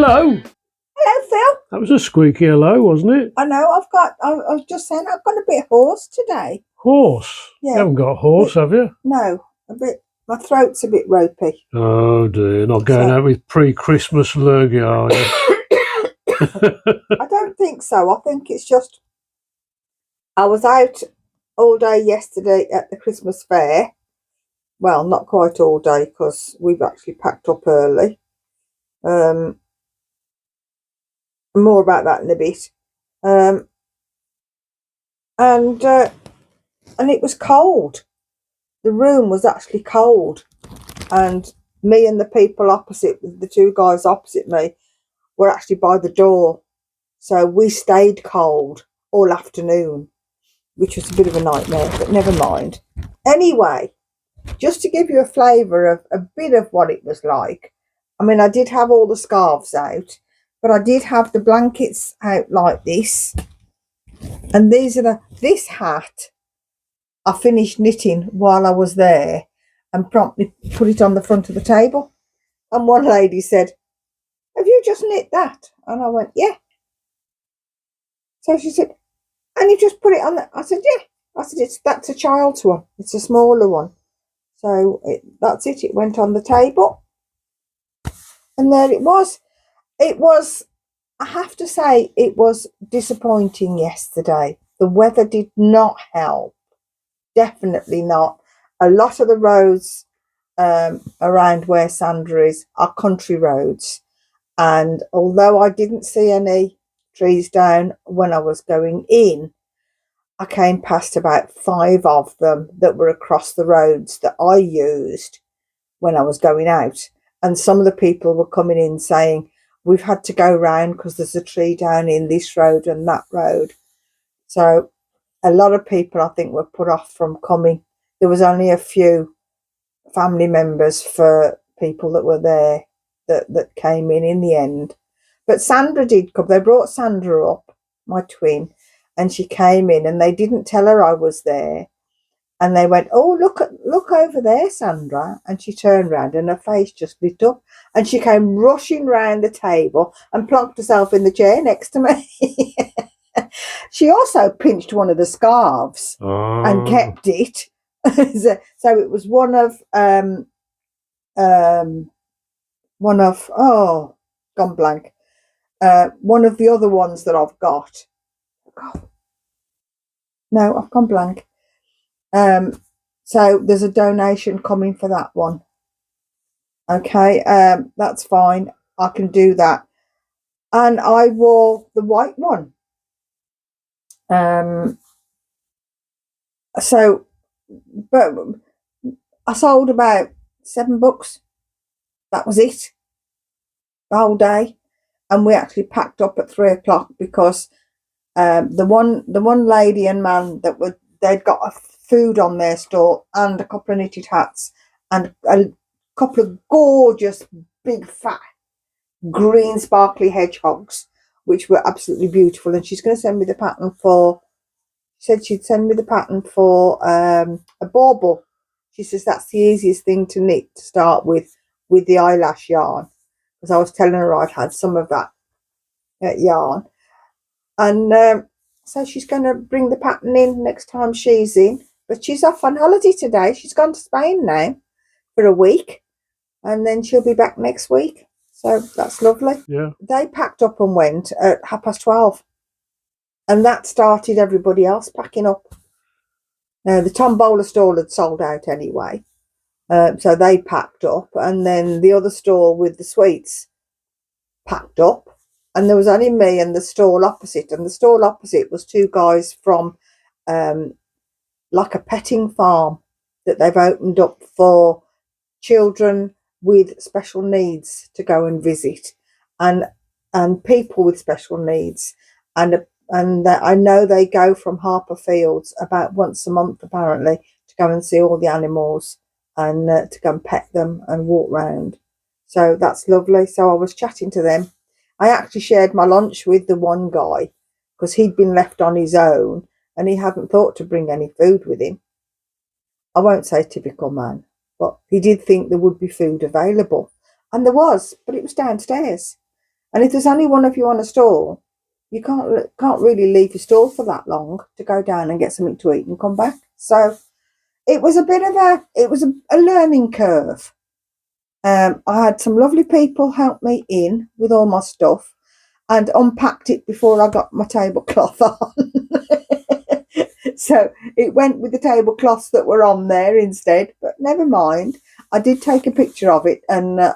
hello. Hello, Phil. That was a squeaky hello, wasn't it? I know, I was just saying, I've got a bit hoarse today. Horse? Yeah. You haven't got a horse, have you? No, a bit. My throat's a bit ropey. Oh dear, not going out with pre-Christmas lurgy, are you? I don't think so. I think it's just, I was out all day yesterday at the Christmas fair. Well, not quite all day because we've actually packed up early. More about that in a bit. And it was cold. The room was actually cold, and me and the people opposite, the two guys opposite me, were actually by the door, so we stayed cold all afternoon, which was a bit of a nightmare, but never mind. Anyway, just to give you a flavour of a bit of what it was like, I mean, I did have all the scarves out, but I did have the blankets out like this, and this hat I finished knitting while I was there and promptly put it on the front of the table. And one lady said, "Have you just knit that?" And I went, "Yeah." So she said, "And you just put it on the..." I said, "Yeah." I said, "That's a child's one. It's a smaller one." So that's it. It went on the table. And there it was. It was, I have to say, it was disappointing yesterday. The weather did not help. Definitely not. A lot of the roads around where Sandra is are country roads, and although I didn't see any trees down when I was going in, I came past about 5 of them that were across the roads that I used when I was going out, and some of the people were coming in saying, "We've had to go round because there's a tree down in this road and that road." So a lot of people, I think, were put off from coming. There was only a few family members for people that were there that came in the end. But Sandra did come. They brought Sandra up, my twin, and she came in, and they didn't tell her I was there. And they went, "Oh, look over there, Sandra." And she turned round and her face just lit up. And she came rushing round the table and plonked herself in the chair next to me. She also pinched one of the scarves and kept it. So it was one of gone blank. One of the other ones that I've got. God. No, I've gone blank. So there's a donation coming for that one. Okay, that's fine. I can do that. And I wore the white one. So, but I sold about 7 books. That was it. The whole day. And we actually packed up at 3 o'clock because the one lady and man they'd got a food on their store and a couple of knitted hats and a couple of gorgeous big fat green sparkly hedgehogs, which were absolutely beautiful. And she's going to send me the pattern for, she said she'd send me the pattern for a bauble. She says that's the easiest thing to knit to start with the eyelash yarn, because I was telling her I'd had some of that yarn. And so she's going to bring the pattern in next time she's in. But she's off on holiday today. She's gone to Spain now for a week, and then she'll be back next week. So that's lovely. Yeah. They packed up and went at 12:30. And that started everybody else packing up. The Tom Bowler stall had sold out anyway. So they packed up. And then the other stall with the sweets packed up. And there was only me and the stall opposite. And the stall opposite was 2 guys from like a petting farm that they've opened up for children with special needs to go and visit, and people with special needs. And I know they go from Harper Fields about once a month apparently to go and see all the animals and to go and pet them and walk round. So that's lovely. So I was chatting to them. I actually shared my lunch with the one guy because he'd been left on his own and he hadn't thought to bring any food with him. I won't say typical man, but he did think there would be food available. And there was, but it was downstairs. And if there's only one of you on a stall, you can't really leave your stall for that long to go down and get something to eat and come back. So it was a bit of a learning curve. I had some lovely people help me in with all my stuff and unpacked it before I got my tablecloth on. So it went with the tablecloths that were on there instead, but never mind. I did take a picture of it, and I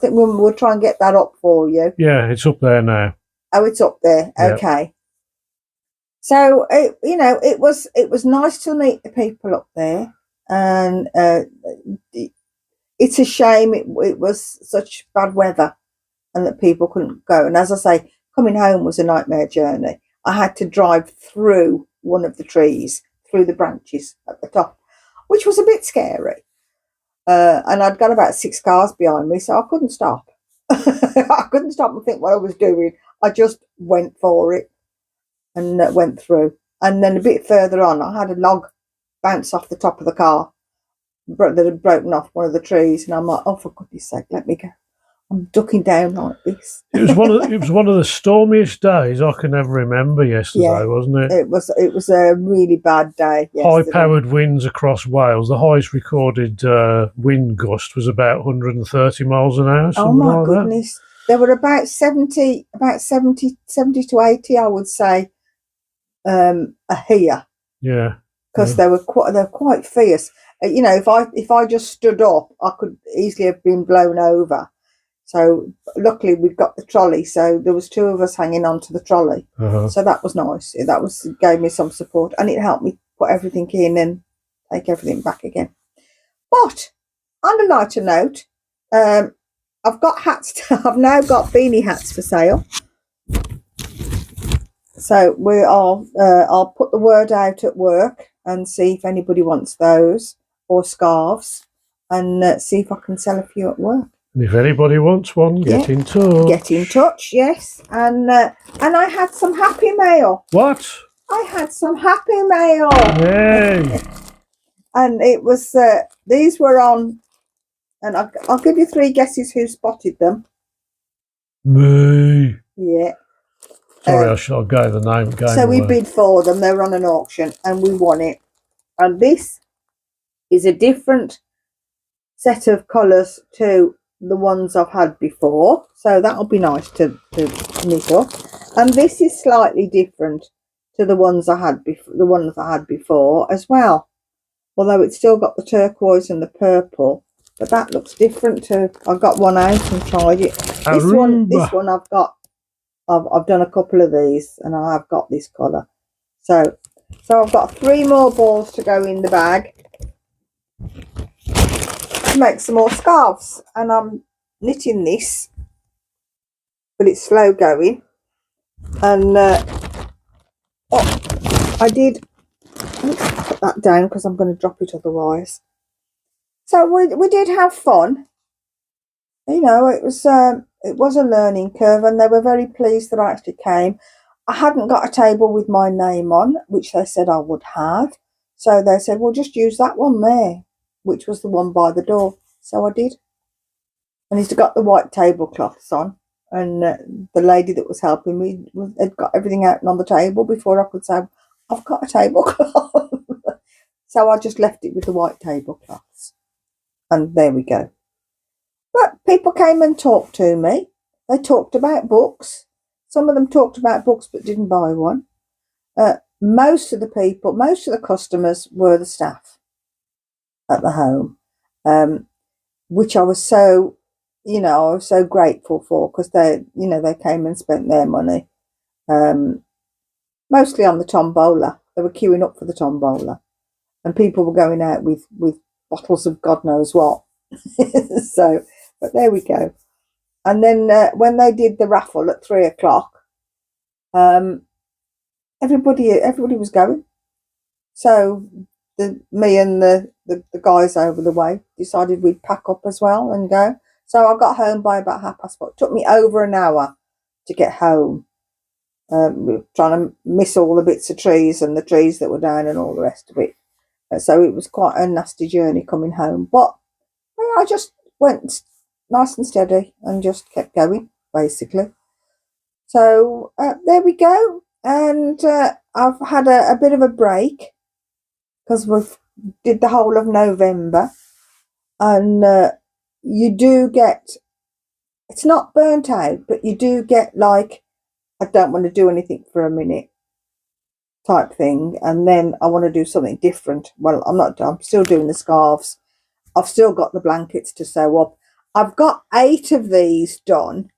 think we'll try and get that up for you. Yeah, it's up there now. Oh, it's up there. Yep. Okay. So it was nice to meet the people up there, and it's a shame it was such bad weather and that people couldn't go. And as I say, coming home was a nightmare journey. I had to drive through one of the trees, through the branches at the top, which was a bit scary. And I'd got about 6 cars behind me, so I couldn't stop. I couldn't stop and think what I was doing. I just went for it and went through. And then a bit further on, I had a log bounce off the top of the car that had broken off one of the trees, and I'm like, oh, for goodness sake, let me go. I'm ducking down like this. It was one of the stormiest days I can ever remember yesterday, wasn't it? It was a really bad day yesterday. High-powered winds across Wales. The highest recorded wind gust was about 130 miles an hour. Oh my goodness! There were about 70 to 80, I would say, here. Yeah. Because they're quite fierce. If I just stood up, I could easily have been blown over. So luckily we'd got the trolley, so there was 2 of us hanging onto the trolley. So that was nice. That gave me some support, and it helped me put everything in and take everything back again. But on a lighter note, I've got hats. I've now got beanie hats for sale. So I'll put the word out at work and see if anybody wants those, or scarves, and see if I can sell a few at work. And if anybody wants one, get in touch. Get in touch, yes. And I had some Happymail. What? I had some Happymail. Yay! And it was these were on, and I'll give you 3 guesses who spotted them. Me. Yeah. Sorry, I'll go the name. So we bid for them. They were on an auction, and we won it. And this is a different set of colours to the ones I've had before, so that'll be nice to knit up. And this is slightly different to the ones I had before as well, although it's still got the turquoise and the purple, but that looks different too. I got one out and tried it. Aruba. This one I've done a couple of these, and I have got this colour. So I've got 3 more balls to go in the bag to make some more scarves, and I'm knitting this, but it's slow going. And I did. Let's put that down because I'm going to drop it otherwise. So we did have fun. It was a learning curve, and they were very pleased that I actually came. I hadn't got a table with my name on, which they said I would have. So they said, well, just use that one there, which was the one by the door. So I did. And he's got the white tablecloths on. And the lady that was helping me had got everything out on the table before I could say, I've got a tablecloth. So I just left it with the white tablecloths. And there we go. But people came and talked to me. They talked about books. Some of them talked about books but didn't buy one. Most of the customers were the staff at the home, which I was so grateful for, because they came and spent their money, mostly on the tombola. They were queuing up for the tombola, and people were going out with bottles of God knows what. So, but there we go. And then when they did the raffle at 3 o'clock, everybody was going. So me and the guys over the way decided we'd pack up as well and go. So I got home by about 4:30. It took me over an hour to get home. We were trying to miss all the bits of trees and the trees that were down and all the rest of it. So it was quite a nasty journey coming home. But I just went nice and steady and just kept going, basically. So there we go. And I've had a bit of a break because we've did the whole of November, and you do get, it's not burnt out, but you do get like, I don't want to do anything for a minute type thing, and then I want to do something different. Well, I'm still doing the scarves. I've still got the blankets to sew up. I've got 8 of these done,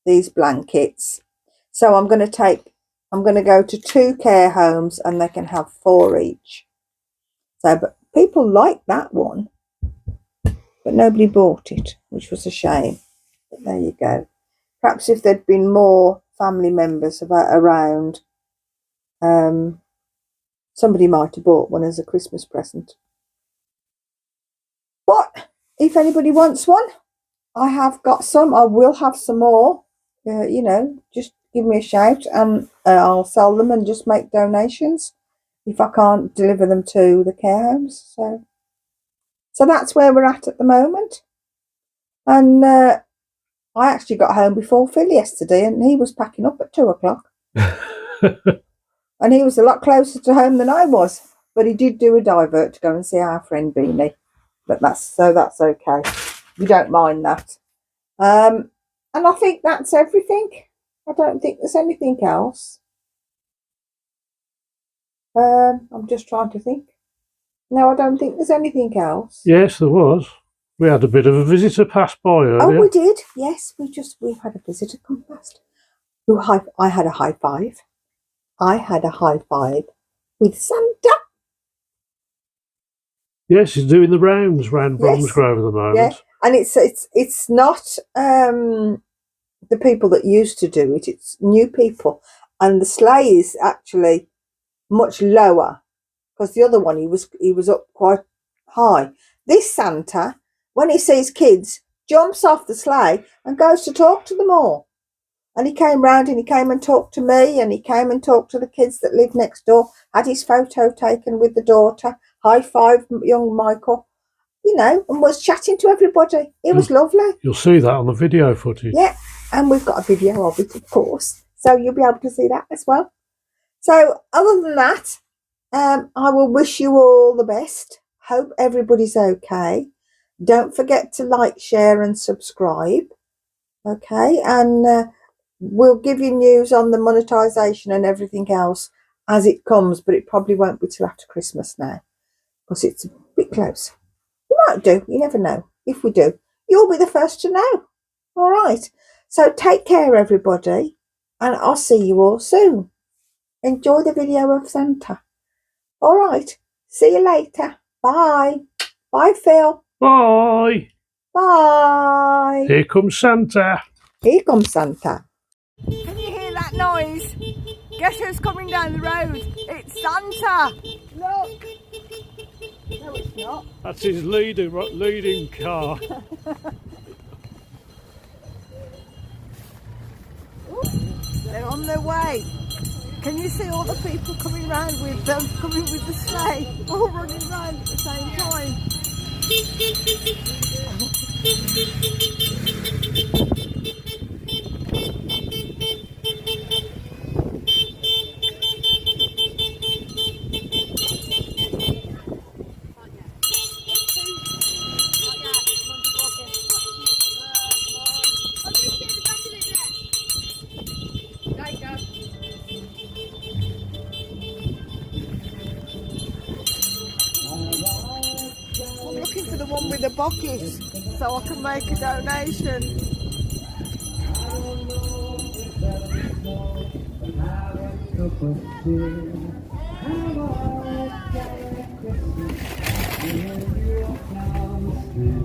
these blankets. So I'm going to go to 2 care homes and they can have 4 each. So, but people like that one, but nobody bought it, which was a shame. But there you go. Perhaps if there'd been more family members around, somebody might have bought one as a Christmas present. But if anybody wants one, I have got some. I will have some more. Just give me a shout and I'll sell them and just make donations if I can't deliver them to the care homes. So that's where we're at the moment. And I actually got home before Phil yesterday, and he was packing up at 2 o'clock. And he was a lot closer to home than I was. But he did do a divert to go and see our friend Beanie. But that's okay. We don't mind that. And I think that's everything. I don't think there's anything else. I'm just trying to think. No, I don't think there's anything else. Yes, there was. We had a bit of a visitor pass by earlier. Oh, we did. Yes, we've had a visitor come past. I had a high five. I had a high five with Sandra. Yes, he's doing the rounds round Bromsgrove at the moment. Yeah, and it's not the people that used to do it. It's new people, and the sleigh is actually much lower because the other one he was up quite high. This Santa, when he sees kids, jumps off the sleigh and goes to talk to them all. And he came round and he came and talked to me, and he came and talked to the kids that live next door, had his photo taken with the daughter, high-fived young Michael, and was chatting to everybody. It was lovely. You'll see that on the video footage. Yeah, and we've got a video of it, of course. So you'll be able to see that as well. So other than that, I will wish you all the best. Hope everybody's okay. Don't forget to like, share and subscribe. Okay, and we'll give you news on the monetisation and everything else as it comes, but it probably won't be till after Christmas now because it's a bit close. We might do, you never know. If we do, you'll be the first to know. All right, so take care everybody, and I'll see you all soon. Enjoy the video of Santa. All right, see you later. Bye. Bye, Phil. Bye. Bye. Here comes Santa. Here comes Santa. Can you hear that noise? Guess who's coming down the road? It's Santa! Look! No, it's not. That's his leading car. They're on their way. Can you see all the people coming round with them, coming with the sleigh, all running round at the same time? I'm looking for the one with the bucket so I can make a donation.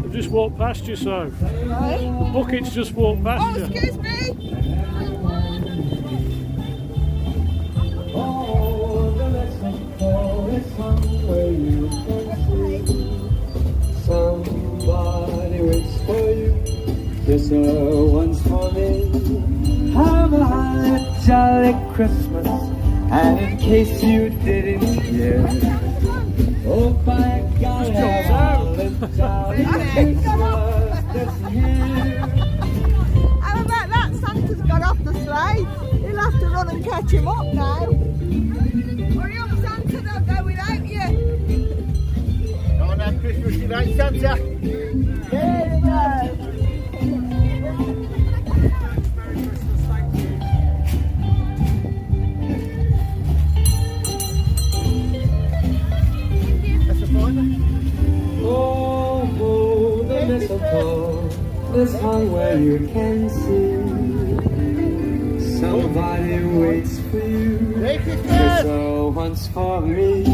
I've just walked past you, so. Right? The bucket's just walked past you. Excuse me! Somebody waits for you. This one's for me. Have a holly jolly Christmas. And in case you didn't hear, oh by God, have a holly jolly Christmas this year. How about that? Santa's got off the the sleigh. He'll have to run and catch him up now. Hurry up, Santa, they'll go without you. Don't have Christmas without Santa. There we go. Oh, the mistletoe is hung where you can see. Somebody waits for you. So once for me.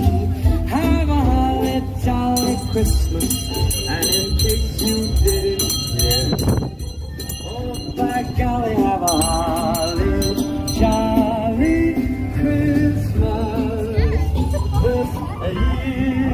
Have a holly jolly Christmas. And in case you didn't hear, oh by golly, have a holly jolly Christmas this year.